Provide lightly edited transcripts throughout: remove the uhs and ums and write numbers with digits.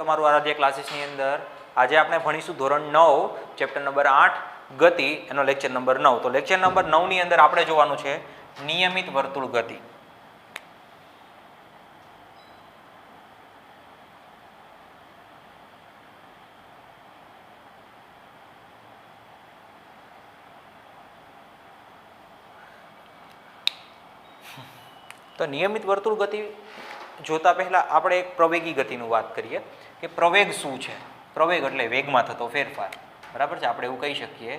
તમારું આજે ક્લાસીસની અંદર આજે આપણે ભણીશું ધોરણ 9 ચેપ્ટર નંબર 8 ગતિ એનો લેક્ચર નંબર 9. તો લેક્ચર નંબર 9 ની અંદર આપણે જોવાનું છે નિયમિત વર્તુળ ગતિ. તો નિયમિત વર્તુળ ગતિ જોતા પહેલા આપણે એક પ્રવેગી ગતિનું વાત કરીએ કે પ્રવેગ શું છે. પ્રવેગ એટલે વેગમાં થતો ફેરફાર, બરાબર છે. આપણે એવું કહી શકીએ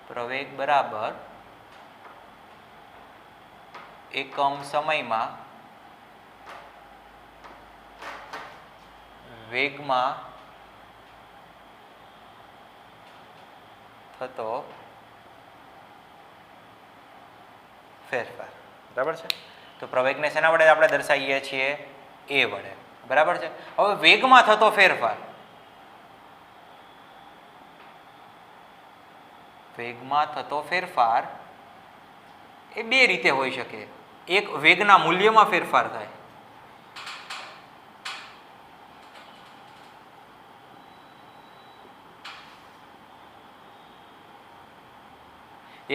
પ્રવેગ બરાબર એકમ સમયમાં વેગમાં થતો ફેરફાર, બરાબર છે. તો પ્રવેગને શેના વડે આપણે દર્શાવીએ છીએ? એ વડે, બરાબર છે. હવે વેગમાં થતો ફેરફાર, વેગમાં થતો ફેરફાર એ બે રીતે હોઈ શકે. એક વેગના મૂલ્યમાં ફેરફાર થાય,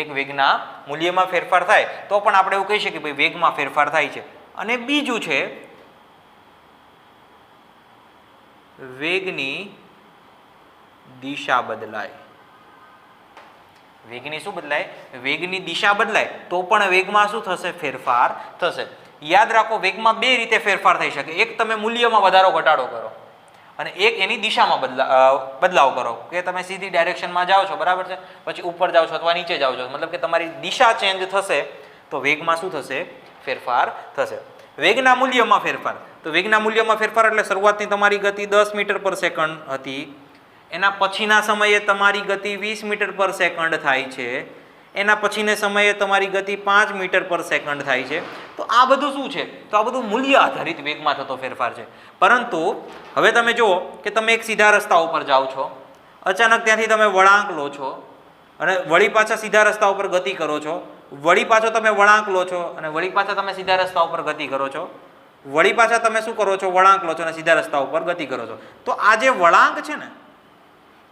એક વેગના મૂલ્યમાં ફેરફાર થાય તો પણ આપણે એવું કહી શકીએ ભાઈ વેગમાં ફેરફાર થાય છે. અને બીજું છે વેગની દિશા બદલાય. વેગની શું બદલાય? વેગની દિશા બદલાય તો પણ વેગમાં શું થશે? ફેરફાર થશે. યાદ રાખો, વેગમાં બે રીતે ફેરફાર થઈ શકે. એક તમે મૂલ્યમાં વધારો ઘટાડો કરો અને એક એની દિશામાં બદલાવ કરો કે તમે સીધી ડાયરેક્શનમાં જાઓ છો, બરાબર છે, પછી ઉપર જાઓ છો અથવા નીચે જાઓ છો, મતલબ કે તમારી દિશા ચેન્જ થશે તો વેગમાં શું થશે? ફેરફાર થશે. વેગના મૂલ્યમાં ફેરફાર, તો વેગના મૂલ્યમાં ફેરફાર એટલે શરૂઆતની તમારી ગતિ 10 મીટર પર સેકન્ડ હતી, એના પછીના સમયે તમારી ગતિ 20 મીટર પર સેકન્ડ થાય છે, એના પછીના સમયે તમારી ગતિ 5 મીટર પર સેકન્ડ થાય છે. તો આ બધું શું છે? તો આ બધું મૂલ્ય આધારિત વેગમાં થતો ફેરફાર છે. પરંતુ હવે તમે જુઓ કે તમે એક સીધા રસ્તા ઉપર જાઓ છો, અચાનક ત્યાંથી તમે વળાંક લો છો અને વળી પાછા સીધા રસ્તા ઉપર ગતિ કરો છો, વળી પાછો તમે વળાંક લો છો અને વળી પાછા તમે સીધા રસ્તા ઉપર ગતિ કરો છો, વળી પાછા તમે શું કરો છો? વળાંક લો છો અને સીધા રસ્તા ઉપર ગતિ કરો છો. તો આ જે વળાંક છે ને,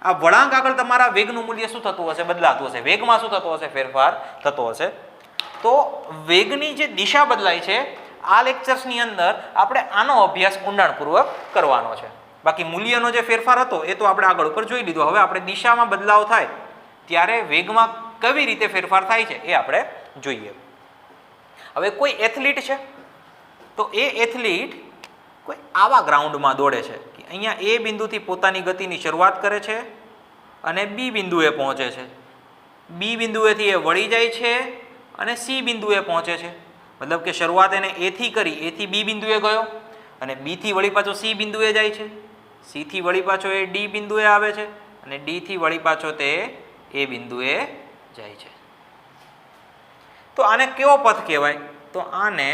આ વળાંક આગળ તમારા વેગનું મૂલ્ય શું થતું હશે? બદલાતું હશે. વેગમાં શું થતો હશે? ફેરફાર થતો હશે. તો વેગની જે દિશા બદલાય છે, આ લેક્ચર્સની અંદર આપણે આનો અભ્યાસ ઊંડાણપૂર્વક કરવાનો છે. બાકી મૂલ્યનો જે ફેરફાર હતો એ તો આપણે આગળ ઉપર જોઈ લીધો. હવે આપણે દિશામાં બદલાવ થાય ત્યારે વેગમાં કેવી રીતે ફેરફાર થાય છે એ આપણે જોઈએ. હવે કોઈ એથ્લીટ છે તો એ એથ્લીટ કોઈ આવા ગ્રાઉન્ડમાં દોડે છે કે અહીંયા એ બિંદુથી પોતાની ગતિની શરૂઆત કરે છે અને બી બિંદુએ પહોંચે છે. બી બિંદુએથી એ વળી જાય છે અને સી બિંદુએ પહોંચે છે. મતલબ કે શરૂઆત એને એથી કરી, એથી બી બિંદુએ ગયો અને બીથી વળી પાછો સી બિંદુએ જાય છે, સીથી વળી પાછો એ ડી બિંદુએ આવે છે અને ડીથી વળી પાછો તે એ બિંદુએ જાય છે. તો આને કેવો પથ કહેવાય? તો આને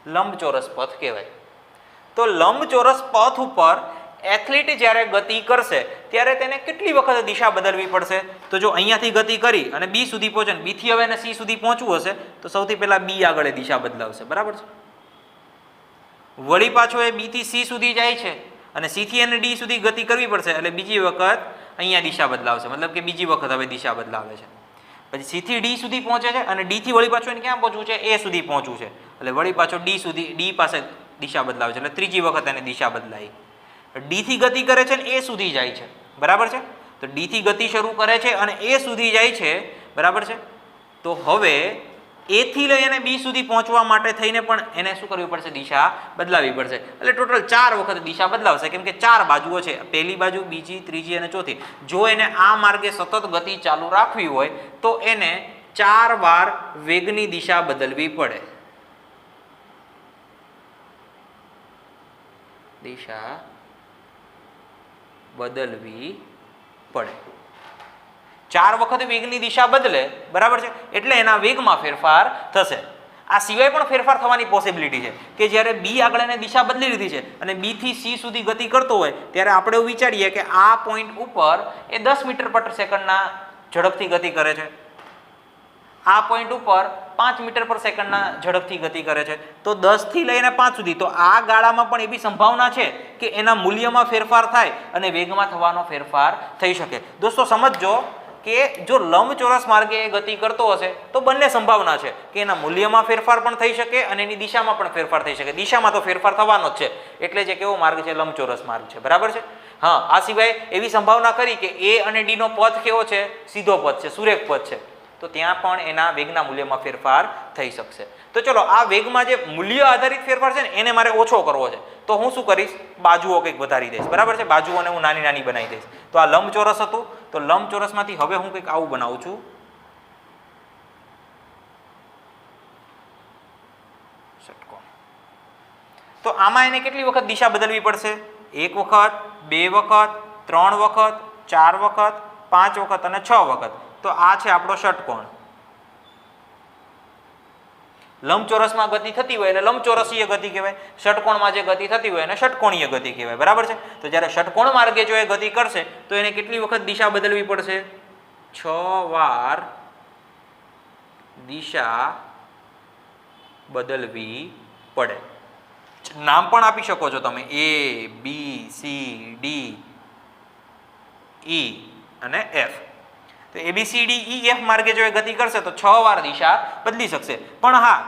લંબચોરસ પથ કહેવાય. તો લંબચોરસ પથ ઉપર એથ્લીટ જ્યારે ગતિ કરશે ત્યારે તેને કેટલી વખત દિશા બદલવી પડશે? તો જો અહીંયાથી ગતિ કરી અને બી સુધી પહોંચે, બીથી હવે એને સી સુધી પહોંચવું હશે તો સૌથી પહેલા બી આગળ દિશા બદલાવશે, બરાબર છે. વળી પાછો એ બીથી સી સુધી જાય છે અને સીથી એને ડી સુધી ગતિ કરવી પડશે એટલે બીજી વખત અહીંયા દિશા બદલાવશે, મતલબ કે બીજી વખત હવે દિશા બદલાવે છે. પછી સીથી ડી સુધી પહોંચે છે અને ડીથી વળી પાછું એને ક્યાં પહોંચવું છે? એ સુધી પહોંચવું છે એટલે વળી પાછો ડી સુધી, ડી પાસે દિશા બદલાવે છે એટલે ત્રીજી વખત એને દિશા બદલાઈ. ડીથી ગતિ કરે છે ને એ સુધી જાય છે, બરાબર છે. તો ડીથી ગતિ શરૂ કરે છે અને એ સુધી જાય છે, બરાબર છે. તો હવે એથી લઈ અને બી સુધી પહોંચવા માટે થઈને પણ એને શું કરવી પડશે? દિશા બદલાવી પડશે. એટલે ટોટલ 4 વખત દિશા બદલાવશે કેમ કે 4 બાજુઓ છે, પહેલી બાજુ, બીજી, ત્રીજી અને ચોથી. જો એને આ માર્ગે સતત ગતિ ચાલુ રાખવી હોય તો એને 4 વાર વેગની દિશા બદલવી પડે. દિશા બદલવી પડે. 4 વખત વેગની દિશા બદલે, બરાબર છે, એટલે એના વેગમાં ફેરફાર થશે. આ સિવાય પણ ફેરફાર થવાની પોસિબિલિટી છે કે જ્યારે બી આગળ એને દિશા બદલી લીધી છે અને બી થી સી સુધી ગતિ કરતો હોય ત્યારે આપણે એવું વિચારીએ કે આ પોઈન્ટ ઉપર એ 10 મીટર પર સેકન્ડના ઝડપથી ગતિ કરે છે. આ પોઈન્ટ ઉપર 5 મીટર પર સેકન્ડના ઝડપથી ગતિ કરે છે, તો 10 થી લઈને 5 સુધી, તો આ ગાળામાં પણ એવી સંભાવના છે કે એના મૂલ્યમાં ફેરફાર થાય અને વેગમાં થવાનો ફેરફાર થઈ શકે. દોસ્તો સમજજો કે જો લંબચોરસ માર્ગે એ ગતિ કરતો હશે તો બંને સંભાવના છે કે એના મૂલ્યમાં ફેરફાર પણ થઈ શકે અને એની દિશામાં પણ ફેરફાર થઈ શકે. દિશામાં તો ફેરફાર થવાનો જ છે, એટલે જે કેવો માર્ગ છે, લંબચોરસ માર્ગ છે, બરાબર છે. હા, આ સિવાય એવી સંભાવના કરી કે એ અને ડી નો પથ કેવો છે, સીધો પથ છે, સુરેખ પથ છે, તો ત્યાં પણ એના વેગના મૂલ્યમાં ફેરફાર થઈ શકશે. તો ચલો, આ વેગમાં જે મૂલ્ય આધારિત ફેરફાર છે ને એને મારે ઓછો કરવો છે, તો હું શું કરીશ, બાજુઓ કંઈક વધારી દઈશ, બરાબર છે. બાજુઓને હું નાની નાની બનાવી દઈશ. તો આ લંબચોરસ હતું, તો લંબચોરસમાંથી હવે હું કંઈક આવું બનાવું છું. ષટકોણ. તો આમાં એને કેટલી વખત દિશા બદલવી પડશે? 1 વખત, 2 વખત, 3 વખત, 4 વખત, 5 વખત અને 6 વખત. તો આ છે આપણો ષટકોણ. લંબચોરસમાં ગતિ થતી હોય એટલે લંબચોરસીય ગતિ કહેવાય, ષટકોણમાં જે ગતિ થતી હોય એને ષટકોણીય ગતિ કહેવાય, બરાબર છે. તો જ્યારે ષટકોણ માર્ગે જો એ ગતિ કરશે તો એને કેટલી વખત દિશા બદલવી પડશે? 6 વાર દિશા બદલવી પડે. નામ પણ આપી શકો છો તમે, A, B, C, D, E અને F. તો ABCDEF માર્ગે જો એ ગતિ કરશે તો 6 વાર દિશા બદલી શકશે. પણ હા,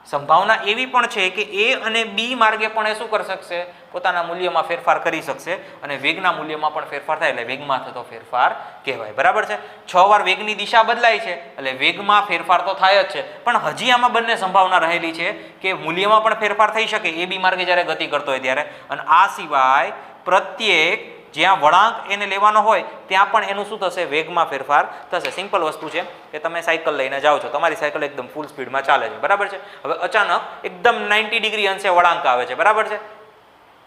સંભાવના એવી પણ છે કે A અને B માર્ગે પણ એ શું કરી શકશે, પોતાના મૂલ્યમાં ફેરફાર કરી શકશે અને વેગના મૂલ્યમાં પણ ફેરફાર થાય એટલે વેગમાં થતો ફેરફાર કહેવાય, બરાબર છે. 6 વાર વેગની દિશા બદલાય છે એટલે વેગમાં ફેરફાર તો થાય જ છે, પણ હજી આમાં બંને સંભાવના રહેલી છે કે મૂલ્યમાં પણ ફેરફાર થઈ શકે AB માર્ગે જ્યારે ગતિ કરતો હોય ત્યારે. અને આ સિવાય પ્રત્યેક જ્યાં વળાંક એને લેવાનો હોય ત્યાં પણ એનું શું થશે, વેગમાં ફેરફાર થશે. સિમ્પલ વસ્તુ છે કે તમે સાયકલ લઈને જાઓ છો, તમારી સાયકલ એકદમ ફૂલ સ્પીડમાં ચાલે છે, બરાબર છે. હવે અચાનક એકદમ 90 ડિગ્રી અંશે વળાંક આવે છે, બરાબર છે,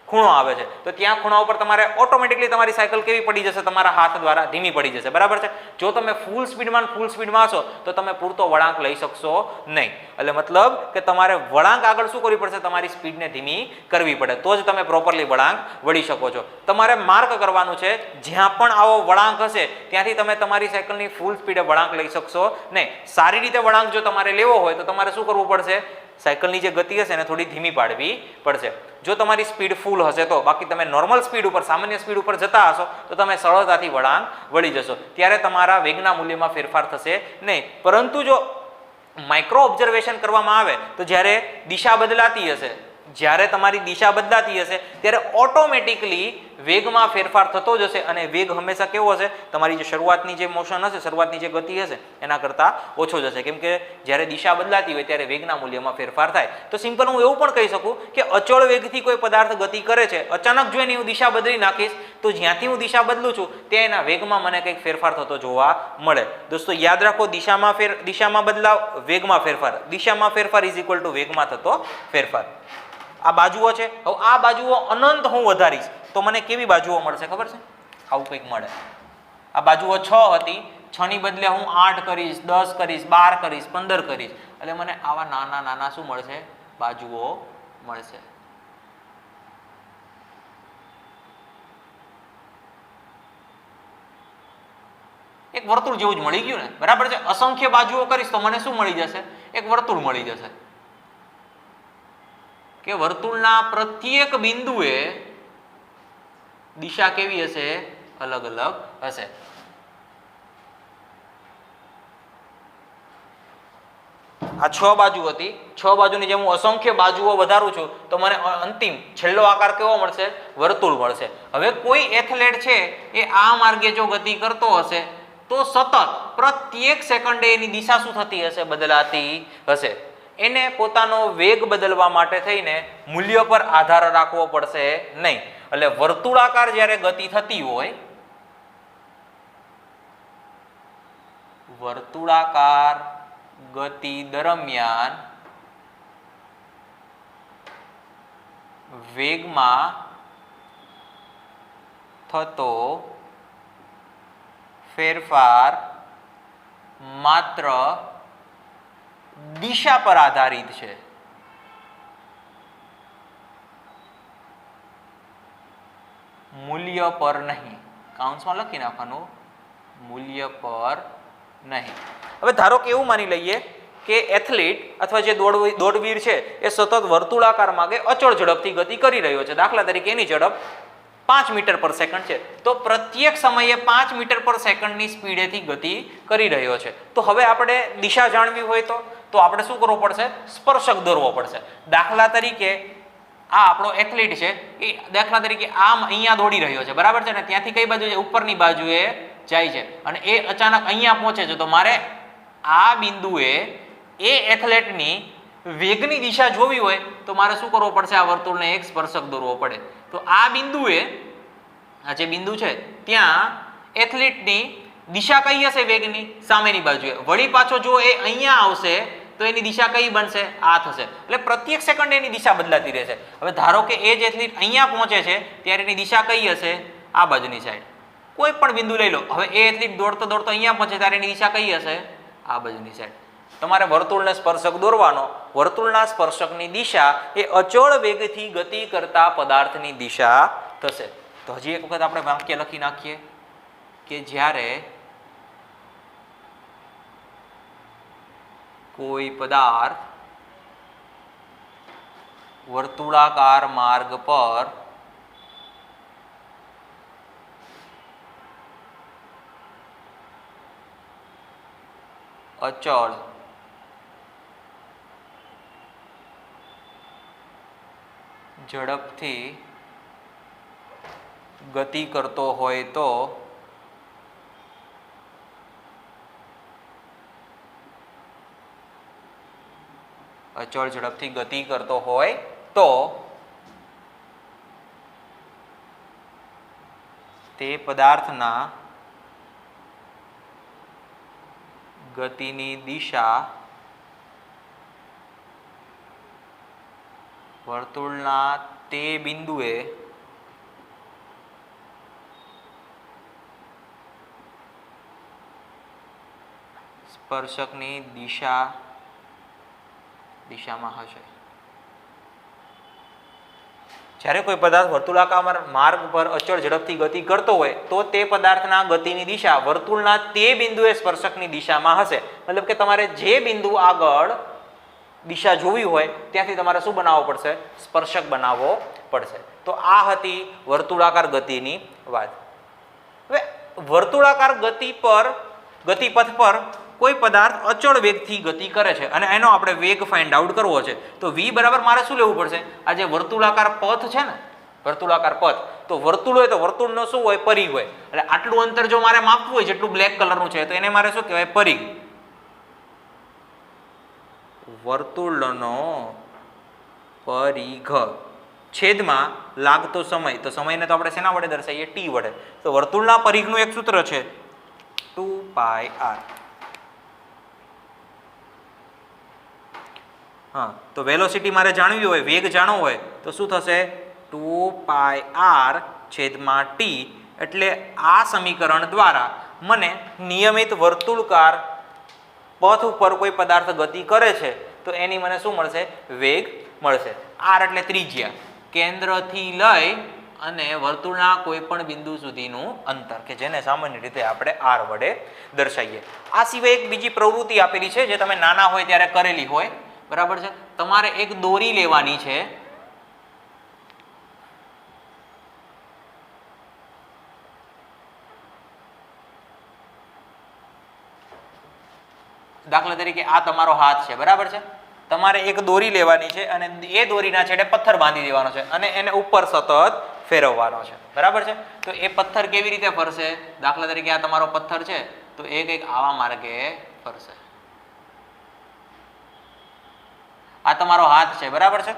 ખૂણો આવે છે, તો ત્યાં ખૂણા ઉપર તમારે ઓટોમેટિકલી તમારી સાયકલ કેવી પડી જશે, તમારા હાથ દ્વારા ધીમી પડી જશે, બરાબર છે. જો તમે ફૂલ સ્પીડમાં હશો તો તમે પૂરતો વળાંક લઈ શકશો નહીં. એટલે મતલબ કે તમારે વળાંક આગળ શું કરવી પડશે, તમારી સ્પીડને ધીમી કરવી પડે, તો જ તમે પ્રોપરલી વળાંક વળી શકો છો. તમારે માર્ક કરવાનું છે, જ્યાં પણ આવો વળાંક હશે ત્યાંથી તમે તમારી સાયકલની ફૂલ સ્પીડે વળાંક લઈ શકશો નહીં. સારી રીતે વળાંક જો તમારે લેવો હોય તો તમારે શું કરવું પડશે, સાયકલની જે ગતિ હશે એને થોડી ધીમી પાડવી પડશે. જો તમારી સ્પીડ ફૂલ હશે તો, બાકી તમે નોર્મલ સ્પીડ ઉપર, સામાન્ય સ્પીડ ઉપર જતા હશો તો તમે સરળતાથી વળાંક વળી જશો, ત્યારે તમારા વેગના મૂલ્યમાં ફેરફાર થશે નહીં. પરંતુ જો માઇક્રો ઓબ્ઝર્વેશન કરવામાં આવે તો જ્યારે દિશા બદલાતી હશે, જ્યારે તમારી દિશા બદલાતી હશે ત્યારે ઓટોમેટિકલી વેગમાં ફેરફાર થતો જ હશે અને વેગ હંમેશા કેવો હશે, તમારી જે શરૂઆતની જે મોશન હશે, શરૂઆતની જે ગતિ હશે એના કરતાં ઓછો જ હશે, કેમ કે જ્યારે દિશા બદલાતી હોય ત્યારે વેગના મૂલ્યમાં ફેરફાર થાય. તો સિમ્પલ હું એવું પણ કહી શકું કે અચળ વેગથી કોઈ પદાર્થ ગતિ કરે છે, અચાનક જો એની હું દિશા બદલી નાખીશ તો જ્યાંથી હું દિશા બદલું છું ત્યાં એના વેગમાં મને કંઈક ફેરફાર થતો જોવા મળે. દોસ્તો યાદ રાખો, દિશામાં બદલાવ, વેગમાં ફેરફાર, દિશામાં ફેરફાર ઇઝ ઇક્વલ ટુ વેગમાં થતો ફેરફાર. આ બાજુઓ છે, હવે આ બાજુઓ અનંત હું વધારીશ તો મને કેવી બાજુઓ મળશે ખબર છે, આવું કંઈક મળે. આ બાજુઓ 6 હતી, 6 ની બદલે હું 8 કરીશ, 10 કરીશ, 12 કરીશ, 15 કરીશ, એટલે મને આવા નાના નાના શું મળશે, બાજુઓ મળશે. એક વર્તુળ જેવું જ મળી ગયું ને, બરાબર છે. અસંખ્ય બાજુઓ કરીશ તો મને શું મળી જશે, એક વર્તુળ મળી જશે. કે વર્તુળના પ્રત્યેક બિંદુએ દિશા કેવી હશે, અલગ અલગ હશે. આ 6 બાજુ હતી, 6 બાજુની જેમ હું અસંખ્ય બાજુઓ વધારું છું તો મને અંતિમ છેલ્લો આકાર કેવો મળશે, વર્તુળ મળશે. હવે કોઈ એથ્લેટ છે એ આ માર્ગે જો ગતિ કરતો હશે તો સતત પ્રત્યેક સેકન્ડે એની દિશા શું થતી હશે, બદલાતી હશે. એને પોતાનો વેગ બદલવા માટે થઈને મૂલ્ય પર આધાર રાખવો પડશે નહીં. એટલે વર્તુળાકાર જ્યારે ગતિ થતી હોય, વર્તુળાકાર ગતિ દરમિયાન વેગમાં થતો ફેરફાર માત્ર દિશા પર આધારિત છે. મૂલ્ય પર નહીં. કાઉન્સમાં લખી નાખવાનું, મૂલ્ય પર નહીં. હવે ધારો કે એવું માની લઈએ કે એથ્લીટ અથવા જે દોડવીર છે એ સતત વર્તુળાકાર માર્ગે અચળ ઝડપથી ગતિ કરી રહ્યો છે. દાખલા તરીકે એની ઝડપ 5 મીટર પર સેકન્ડ છે, તો પ્રત્યેક સમયે 5 મીટર પર સેકન્ડની સ્પીડેથી ગતિ કરી રહ્યો છે. તો હવે આપણે દિશા જાણવી હોય તો આપણે શું કરવું પડશે? સ્પર્શક દોરવો પડશે. દાખલા તરીકે આ આપણો એથ્લીટ છે, એ દાખલા તરીકે આમ અહીંયા દોડી રહ્યો છે, બરાબર છે ને, ત્યાંથી કઈ બાજુ છે? ઉપરની બાજુએ જાય છે અને એ અચાનક અહીંયા પહોંચે છે. તો મારે આ બિંદુએ એ એથ્લેટની વેગની દિશા જોવી હોય તો મારે શું કરવું પડશે? આ વર્તુળને એક સ્પર્શક દોરવો પડે. તો આ બિંદુએ, આ જે બિંદુ છે ત્યાં એથ્લેટની દિશા કઈ હશે? વેગની સામેની બાજુએ. વળી પાછો જો એ અહીંયા આવશે તો એની દિશા કઈ બનશે? આ થશે. એટલે પ્રત્યેક સેકન્ડે એની દિશા બદલાતી રહેશે. હવે ધારો કે એ જ એથ્લીટ અહીંયા પહોંચે છે ત્યારે એની દિશા કઈ હશે? આ બાજુની સાઈડ. કોઈ પણ બિંદુ લઈ લો. હવે એ એથ્લીટ દોડતો દોડતો અહીંયા પહોંચે ત્યારે એની દિશા કઈ હશે? આ બાજુની સાઈડ. તમારે વર્તુળને સ્પર્શક દોરવાનો. વર્તુળના સ્પર્શકની દિશા એ અચળ વેગથી ગતિ કરતા પદાર્થની દિશા થશે. તો હજી એક વખત આપણે વાક્ય લખી નાખીએ કે જ્યારે કોઈ પદાર્થ વર્તુળાકાર માર્ગ પર અચળ ઝડપથી ગતિ કરતો હોય તો અચળ ઝડપથી ગતિ કરતો હોય તો તે પદાર્થના ગતિની દિશા વર્તુળના તે બિંદુએ સ્પર્શકની દિશામાં હશે. જ્યારે કોઈ પદાર્થ વર્તુળાકાર માર્ગ પર અચળ ઝડપથી ગતિ કરતો હોય તો તે પદાર્થના ગતિની દિશા વર્તુળના તે બિંદુએ સ્પર્શકની દિશામાં હશે. મતલબ કે તમારે જે બિંદુ આગળ દિશા જોવી હોય ત્યાંથી તમારે શું બનાવવો પડશે? સ્પર્શક બનાવવો પડશે. તો આ હતી વર્તુળાકાર ગતિની વાત. હવે વર્તુળાકાર ગતિપથ પર કોઈ પદાર્થ અચળ વેગથી ગતિ કરે છે અને એનો આપણે વેગ ફાઇન્ડ આઉટ કરવો છે. તો v બરાબર મારે શું લેવું પડશે? આ જે વર્તુળાકાર પથ છે ને, વર્તુળાકાર પથ, તો વર્તુળ હોય તો વર્તુળનો શું હોય? પરિઘ હોય. એટલે આટલું અંતર જો મારે માપવું હોય, જેટલું બ્લેક કલરનું છે, તો એને મારે શું કહેવાય? પરિઘ. વર્તુળનો પરિઘ છેદમાં લાગતો સમય. તો સમયને તો આપણે શેના વડે દર્શાવીએ? t વડે. તો વર્તુળના પરિઘનું એક સૂત્ર છે 2πr. હા, તો વેલોસિટી મારે જાણવી હોય, વેગ જાણવો હોય તો શું થશે? 2πr છેદમાં t. એટલે આ સમીકરણ દ્વારા મને નિયમિત વર્તુળાકાર પથ ઉપર કોઈ પદાર્થ ગતિ કરે છે તો એની મને શું મળશે? વેગ મળશે. r એટલે ત્રિજ્યા, કેન્દ્રથી લઈ અને વર્તુળના કોઈ પણ બિંદુ સુધીનું અંતર, કે જેને સામાન્ય રીતે આપણે r વડે દર્શાવીએ. આ સિવાય એક બીજી પ્રવૃત્તિ આપેલી છે જે તમે નાના હોય ત્યારે કરેલી હોય, બરાબર છે. તમારે એક દોરી લેવાની છે, દાખલા તરીકે આ તમારો હાથ છે, બરાબર છે. તમારે એક દોરી લેવાની છે અને એ દોરીના છેડે પથ્થર બાંધી દેવાનો છે અને એને ઉપર સતત ફેરવવાનો છે, બરાબર છે. તો એ પથ્થર કેવી રીતે ફરશે? દાખલા તરીકે આ તમારો પથ્થર છે તો એ કંઈક આવા માર્ગે ફરશે. આ તમારો હાથ છે, બરાબર છે.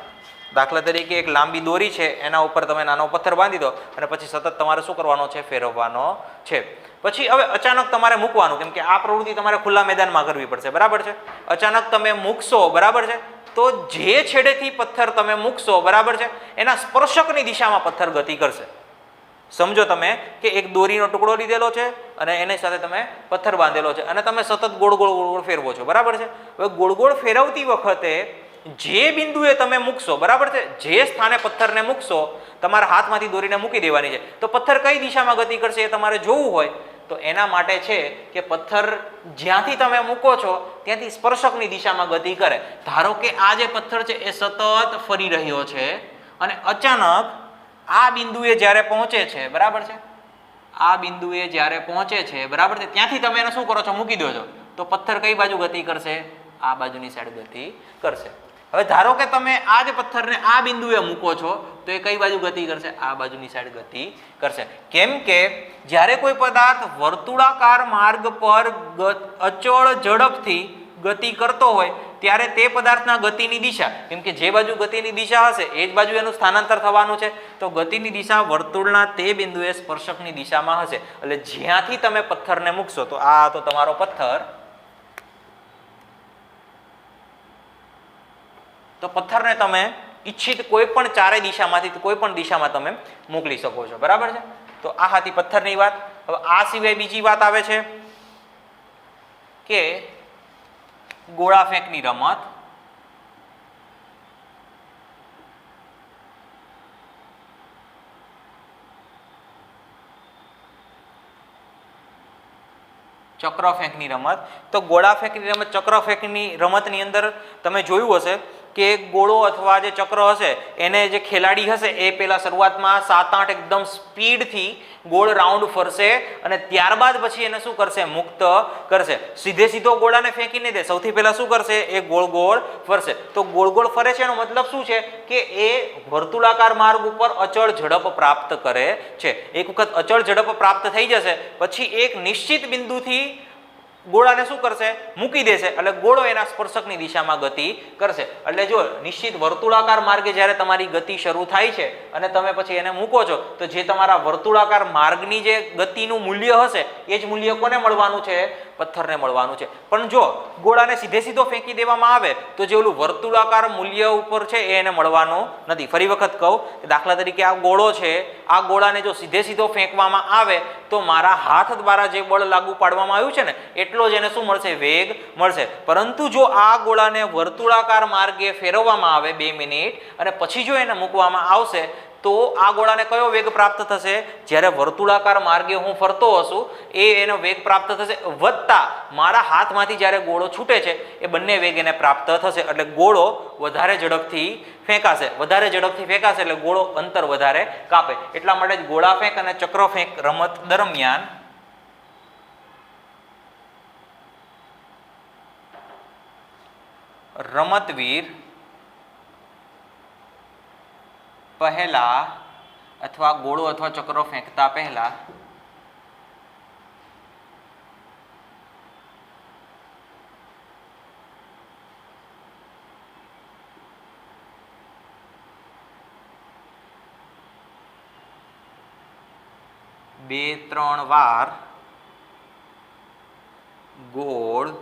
દાખલા તરીકે એક લાંબી દોરી છે, એના ઉપર તમે નાનો પથ્થર બાંધી દો અને પછી સતત તમારે શું કરવાનો છે? ફેરવવાનો છે. પછી હવે અચાનક તમારે મૂકવાનું, કેમ કે આ પ્રવૃત્તિ તમારે ખુલ્લા મેદાનમાં કરવી પડશે, બરાબર છે. અચાનક તમે મૂકશો, બરાબર છે, તો જે છેડેથી પથ્થર તમે મૂકશો, બરાબર છે, એના સ્પર્શકની દિશામાં પથ્થર ગતિ કરશે. સમજો તમે કે એક દોરીનો ટુકડો લીધેલો છે અને એની સાથે તમે પથ્થર બાંધેલો છે અને તમે સતત ગોળ ગોળ ફેરવો છો, બરાબર છે. હવે ગોળ ગોળ ફેરવતી વખતે જે બિંદુએ તમે મૂકશો, બરાબર છે, જે સ્થાને પથ્થરને મૂકશો, તમારા હાથમાંથી દોરીને મૂકી દેવાની છે. તો પથ્થર કઈ દિશામાં ગતિ કરશે એ તમારે જોવું હોય તો એના માટે છે કે પથ્થર જ્યાંથી તમે મૂકો છો ત્યાંથી સ્પર્શકની દિશામાં ગતિ કરે. ધારો કે આ જે પથ્થર છે એ સતત ફરી રહ્યો છે અને અચાનક આ બિંદુએ જ્યારે પહોંચે છે, બરાબર છે, આ બિંદુએ જ્યારે પહોંચે છે, બરાબર છે, ત્યાંથી તમે એને શું કરો છો, મૂકી દો છો, તો પથ્થર કઈ બાજુ ગતિ કરશે, આ બાજુની સાઈડ ગતિ કરશે. હવે ધારો કે તમે આ જ પથ્થરને આ બિંદુએ મૂકો છો તો એ કઈ બાજુ ગતિ કરશે, આ બાજુની સાઈડ ગતિ કરશે. કેમ કે જ્યારે કોઈ પદાર્થ વર્તુળાકાર માર્ગ પર અચળ ઝડપથી ગતિ કરતો હોય ત્યારે તે પદાર્થના ગતિની દિશા, કેમ કે જે બાજુ ગતિની દિશા હશે એ જ બાજુ એનું સ્થાનાંતર થવાનું છે, તો ગતિની દિશા વર્તુળના તે બિંદુએ સ્પર્શકની દિશામાં હશે. એટલે જ્યાંથી તમે પથ્થરને મૂકશો, તો આ તો તમારો પથ્થર, તો પથ્થરને તમે ઈચ્છિત કોઈ પણ ચારે દિશામાંથી કોઈ પણ દિશામાં તમે મોકલી શકો છો, બરાબર છે. તો આ હતી પથ્થરની વાત. હવે આ સિવાય બીજી વાત આવે છે કે ગોળા ફેંકની રમત. ચક્ર ફેંકની રમત. તો ગોળા ફેંકની રમત, ચક્ર ફેંકની રમતની અંદર તમે જોયું હશે કે ગોળો અથવા જે ચક્ર હશે એને જે ખેલાડી હશે એ પહેલા શરૂઆતમાં 7-8 એકદમ સ્પીડથી ગોળ રાઉન્ડ ફરશે અને ત્યારબાદ પછી એને શું કરશે, મુક્ત કરશે. સીધે સીધો ગોળાને ફેંકી નહીં દે, સૌથી પહેલા શું કરશે, એ ગોળ ગોળ ફરશે. તો ગોળ ગોળ ફરે છે એનો મતલબ શું છે કે એ વર્તુળાકાર માર્ગ ઉપર અચળ ઝડપ પ્રાપ્ત કરે છે. એક વખત અચળ ઝડપ પ્રાપ્ત થઈ જશે પછી એક નિશ્ચિત બિંદુથી ગોળાને શું કરશે, મૂકી દેશે, એટલે ગોળો એના સ્પર્શકની દિશામાં ગતિ કરશે. એટલે જો નિશ્ચિત વર્તુળાકાર માર્ગે જ્યારે તમારી ગતિ શરૂ થાય છે અને તમે પછી એને મૂકો છો તો જે તમારા વર્તુળાકાર માર્ગની જે ગતિનું મૂલ્ય હશે એ જ મૂલ્ય કોને મળવાનું છે, પથ્થરને મળવાનું છે. પણ જો ગોળાને સીધે સીધો ફેંકી દેવામાં આવે તો જે ઓલું વર્તુળાકાર મૂલ્ય ઉપર છે એ એને મળવાનું નથી. ફરી વખત કહું કે દાખલા તરીકે આ ગોળો છે, આ ગોળાને જો સીધે સીધો ફેંકવામાં આવે તો મારા હાથ દ્વારા જે બળ લાગુ પાડવામાં આવ્યું છે ને એટલો જ એને શું મળશે, વેગ મળશે. પરંતુ જો આ ગોળાને વર્તુળાકાર માર્ગે ફેરવવામાં આવે 2 મિનિટ અને પછી જો એને મૂકવામાં આવશે તો આ ગોળાને કયો વેગ પ્રાપ્ત થશે, જ્યારે વર્તુળાકાર માર્ગે હું ફરતો હશું એનો વેગ પ્રાપ્ત થશે, વત્તા મારા હાથમાંથી જ્યારે ગોળો છૂટે છે એ બંને વેગ એને પ્રાપ્ત થશે. એટલે ગોળો વધારે ઝડપથી ફેંકાશે, વધારે ઝડપથી ફેંકાશે એટલે ગોળો અંતર વધારે કાપે. એટલા માટે જ ગોળા ફેંક અને ચક્ર ફેંક રમત દરમિયાન રમતવીર પહેલા અથવા ગોળો અથવા ચક્રો ફેંકતા પહેલા બે ત્રણ વાર ગોળ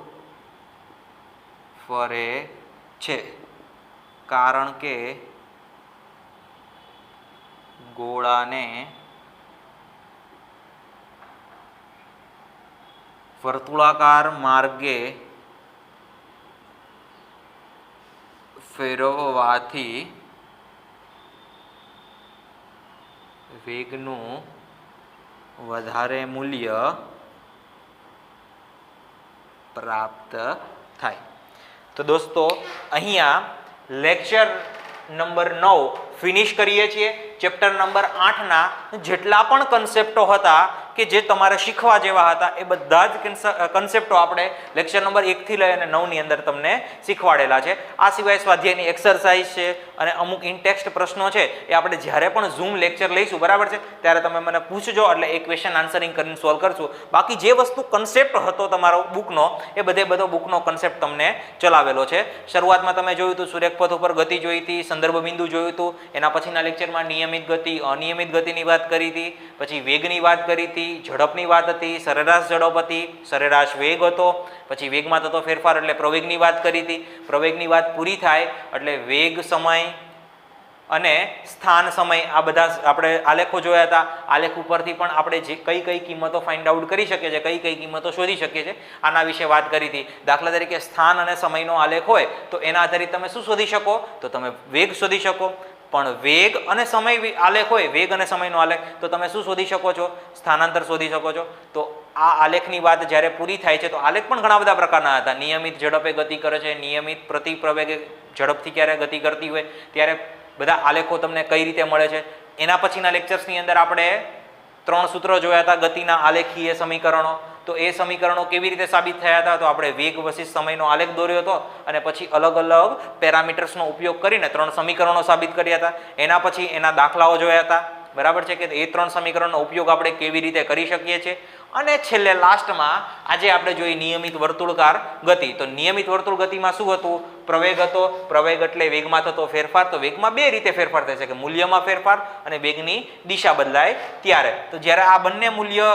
ફરે છે, કારણ કે ગોળાને વર્તુળાકાર માર્ગે ફેરવવાથી વેગનું વધારે મૂલ્ય પ્રાપ્ત થાય. તો દોસ્તો અહીંયા લેક્ચર નંબર 9 ફિનિશ કરીએ છીએ. ચેપ્ટર નંબર 8ના જેટલા પણ કન્સેપ્ટો હતા કે જે તમારે શીખવા જેવા હતા એ બધા જ કન્સેપ્ટો આપણે લેક્ચર નંબર 1 થી લઈ અને 9 ની અંદર તમને શીખવાડેલા છે. આ સિવાય સ્વાધ્યાયની એક્સરસાઇઝ છે અને અમુક ઇનટેક્સ્ટ પ્રશ્નો છે એ આપણે જ્યારે પણ ઝૂમ લેક્ચર લઈશું, બરાબર છે, ત્યારે તમે મને પૂછજો એટલે એ ક્વેશ્ચન આન્સરિંગ કરીને સોલ્વ કરશું. બાકી જે વસ્તુ કન્સેપ્ટ હતો તમારો બુકનો એ બધો બુકનો કન્સેપ્ટ તમને ચલાવેલો છે. શરૂઆતમાં તમે જોયું હતું સૂર્યપથ ઉપર ગતિ જોઈ હતી, સંદર્ભ બિંદુ જોયું હતું, એના પછીના લેક્ચરમાં નિયમિત ગતિ, અનિયમિત ગતિની વાત કરી હતી, પછી વેગની વાત કરી હતી, ઝડપની વાત હતી, સરેરાશ ઝડપ હતી, સરેરાશ વેગ હતો, પછી વેગમાં થતો ફેરફાર એટલે પ્રવેગની વાત કરી હતી. પ્રવેગની વાત પૂરી થાય એટલે વેગ, સમય અને સ્થાન સમય આ બધા આપણે આલેખો જોયા હતા. આલેખ ઉપરથી પણ આપણે જે કઈ કિંમતો ફાઇન્ડ આઉટ કરી શકીએ છીએ, કઈ કિંમતો શોધી શકીએ છીએ, આના વિશે વાત કરી હતી. દાખલા તરીકે સ્થાન અને સમયનો આલેખ હોય તો એના આધારિત તમે શું શોધી શકો, તો તમે વેગ શોધી શકો. પણ વેગ અને સમય આલેખ હોય, વેગ અને સમયનો આલેખ, તો તમે શું શોધી શકો છો? સ્થાનાંતર શોધી શકો છો. તો આ આલેખની વાત જ્યારે પૂરી થાય છે તો આલેખ પણ ઘણા બધા પ્રકારના હતા. નિયમિત ઝડપે ગતિ કરે છે, નિયમિત પ્રતિ પ્રવેગે ઝડપથી ક્યારે ગતિ કરતી હોય ત્યારે બધા આલેખો તમને કઈ રીતે મળે છે. એના પછીના લેક્ચર્સની અંદર આપણે 3 સૂત્રો જોયા હતા ગતિના આલેખીય સમીકરણો. તો એ સમીકરણો કેવી રીતે સાબિત થયા હતા? તો આપણે વેગ વસિસ સમયનો આલેખ દોર્યો હતો અને પછી અલગ અલગ પેરામીટર્સનો ઉપયોગ કરીને 3 સમીકરણો સાબિત કર્યા હતા. એના પછી એના દાખલાઓ જોયા હતા. બરાબર છે કે એ 3 સમીકરણનો ઉપયોગ આપણે કેવી રીતે કરી શકીએ છીએ. અને છેલ્લે લાસ્ટમાં આજે આપણે જોઈ નિયમિત વર્તુળકાર ગતિ. તો નિયમિત વર્તુળ ગતિમાં શું હતું? પ્રવેગ હતો. પ્રવેગ એટલે વેગમાં થતો ફેરફાર. તો વેગમાં બે રીતે ફેરફાર થાય છે કે મૂલ્યમાં ફેરફાર અને વેગની દિશા બદલાય ત્યારે. તો જ્યારે આ બંને મૂલ્ય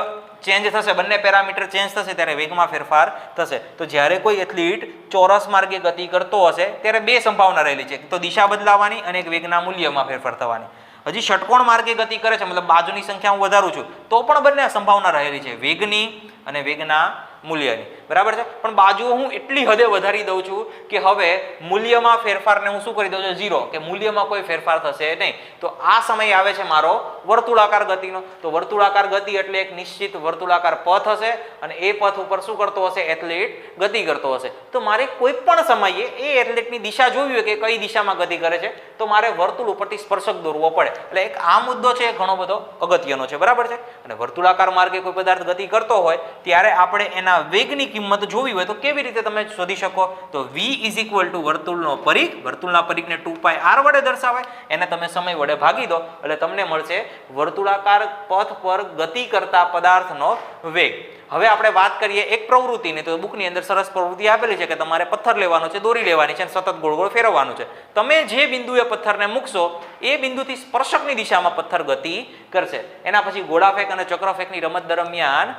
ચેન્જ થશે, બંને પેરામીટર ચેન્જ થશે ત્યારે વેગમાં ફેરફાર થશે. તો જ્યારે કોઈ એથ્લીટ ચોરસ માર્ગે ગતિ કરતો હશે ત્યારે બે સંભાવના રહેલી છે, તો દિશા બદલાવાની અને એક વેગના મૂલ્યમાં ફેરફાર થવાની. હજી ષટકોણ માર્ગે ગતિ કરે છે, મતલબ બાજુની સંખ્યા હું વધારું છું, તો પણ બંને સંભાવના રહેલી છે, વેગની અને વેગના મૂલ્યની. બરાબર છે. પણ બાજુઓ હું એટલી હદે વધારી દઉં છું કે હવે મૂલ્યમાં ફેરફારને હું શું કરી દઉં છું? 0, કે મૂલ્યમાં કોઈ ફેરફાર થશે નહીં. તો આ સમય આવે છે મારો વર્તુળાકાર ગતિનો. તો વર્તુળાકાર ગતિ એટલે એક નિશ્ચિત વર્તુળાકાર પથ હશે અને એ પથ ઉપર શું કરતો હશે? એથ્લીટ ગતિ કરતો હશે. તો મારે કોઈ પણ સમયે એ એથ્લીટની દિશા જોવી હોય કે કઈ દિશામાં ગતિ કરે છે, તો મારે વર્તુળ ઉપરથી સ્પર્શક દોરવો પડે. એટલે એક આ મુદ્દો છે, ઘણો બધો અગત્યનો છે. બરાબર છે. અને વર્તુળાકાર માર્ગે કોઈ પદાર્થ ગતિ કરતો હોય ત્યારે આપણે એના વેગની કિંમત જોવી હોય તો કેવી રીતે તમે શોધી શકો? તો v = વર્તુળનો પરિઘ. વર્તુળના પરિઘને 2πr વડે દર્શાવાય. એને તમે સમય વડે ભાગી દો એટલે તમને મળશે વર્તુળાકાર પથ પર ગતિ કરતા પદાર્થનો વેગ. હવે આપણે વાત કરીએ એક પ્રવૃત્તિની. તો બુકની અંદર સરસ પ્રવૃત્તિ આપેલી છે કે તમારે પથ્થર લેવાનો છે, દોરી લેવાની છે અને સતત ગોળ ગોળ ફેરવવાનું છે. તમે જે બિંદુએ પથ્થરને મૂકશો એ બિંદુથી સ્પર્શકની દિશામાં પથ્થર ગતિ કરશે. એના પછી ગોળાફેંક અને ચક્રફેંકની રમત દરમિયાન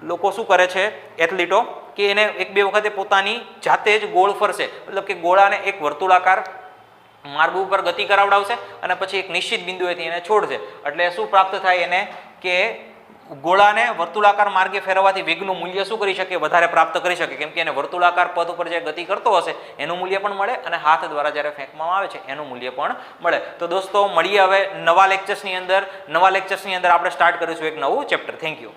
લોકો શું કરે છે? એથ્લીટો કે એને એક બે વખતે પોતાની જાતે જ ગોળ ફરશે, મતલબ કે ગોળાને એક વર્તુળાકાર માર્ગ ઉપર ગતિ કરાવડાવશે અને પછી એક નિશ્ચિત બિંદુએથી એને છોડશે. એટલે શું પ્રાપ્ત થાય એને? કે ગોળાને વર્તુળાકાર માર્ગે ફેરવવાથી વેગનું મૂલ્ય શું કરી શકે? વધારે પ્રાપ્ત કરી શકે, કેમ કે એને વર્તુળાકાર પથ ઉપર જે ગતિ કરતો હશે એનું મૂલ્ય પણ મળે અને હાથ દ્વારા જ્યારે ફેંકવામાં આવે છે એનું મૂલ્ય પણ મળે. તો દોસ્તો મળીએ હવે નવા લેક્ચર્સની અંદર. નવા લેક્ચર્સની અંદર આપણે સ્ટાર્ટ કરીશું એક નવું ચેપ્ટર. Thank you.